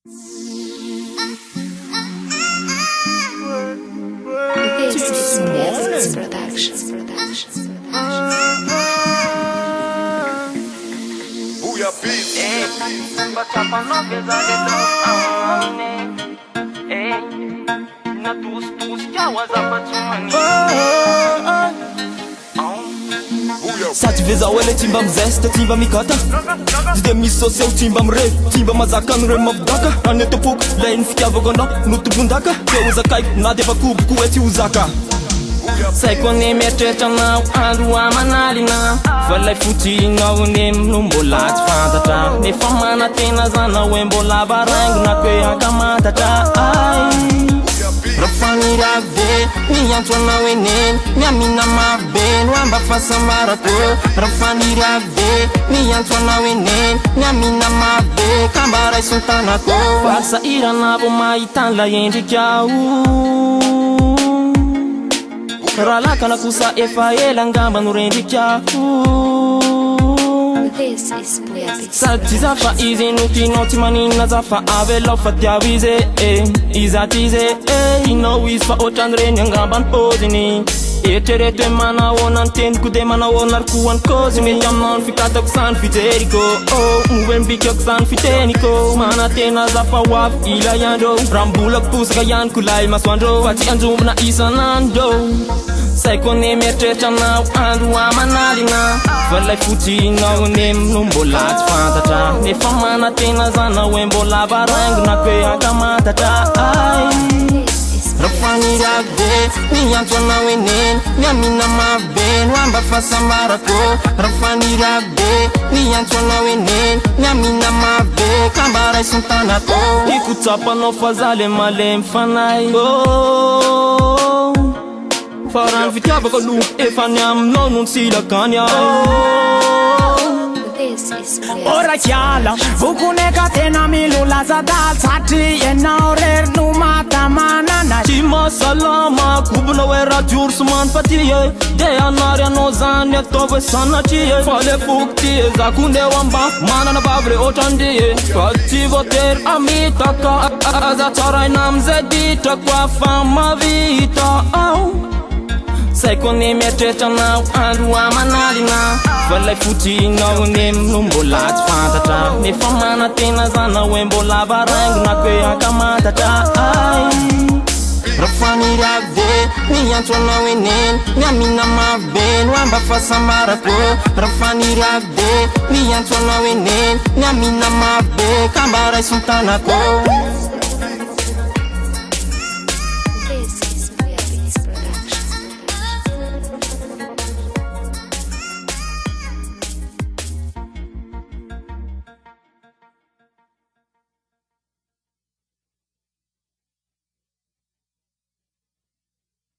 This is Nests Production. Booyah Beats. Sady vezao ele timba mizesta, timba mikata Dia misy soseo timba mire, timba mazaka ny re mavdaka Ane tompoko, lainy fitiavako anao, notobondaka Ke ozakaiko, na dia vakoboko ety ozaka Saiko ane mieritreritra anao, andro amanalina Fa lay fotinao ane no mbola tsy fantatra Nefa manatena zana hoe mbola baraingona koe ankamantatra Rafanira be, niantso anao eneny Niamina mabe, no amba fahasambarako Rafanira be, niantso anao eneny Niamina mabe, kambara isontanako Farsa irana vo mahitan'lay endrikao Raha lakana kosa efa ela ngamba no rendrikao This is Booyah Beats. Sady zafa izy no tinao tsy maninona zafa avelao fa tiao izy Izaty izy Inao izy fa ohatrany reny angamba ny poziny Eritrereto hoe manahoana ny teniko de manahoana ary koa ny koziny Mety aminao ny fikatako zany fijeriko Move mbikako zany fiteniko Manatena zafa hoavy ilay andro Raha mbola posaka ihany ko lay masoandro Fa tsy anjombona isanandro Saiko ane mieritreritra anao andro amanalina Fa lay fotinao ane no mbola tsy fantatra Nefa manatena zana hoe mbola baraingona koe ankamantatra Rafanira be, niantso anao eneny Niamina mabe, no amba fahasambarako Rafanira be, niantso anao eneny Niamina mabe, kambara isontanako Ikotsapanao fa za le malemy fanay Farany fitiavako aloha efa ny aminao no nsilakany This is Booyah Beats. Ora chiala, vukuneka tena milulaza dal Satri enao rer no matamanana Tsy mahasalama, kobona hoe raha diory sy manfaty De anary anao zany ataovy sanatry Fa le foko ty zako ndeo amba Manana vavy re ohatrandry Fa tsy voatery amitaka Aza tsaraina amizay ditrako afa mavita Saiko ane mieritreritra anao andro amanalina Fa lay fotinao ane no mbola tsy fantatra Nefa manatena zana hoe mbola baraingona koe ankamantatra Rafanira be, niantso anao eneny Niamina mabe, no amba fahasambarako Rafanira be, niantso anao eneny Niamina mabe, kambara isontanako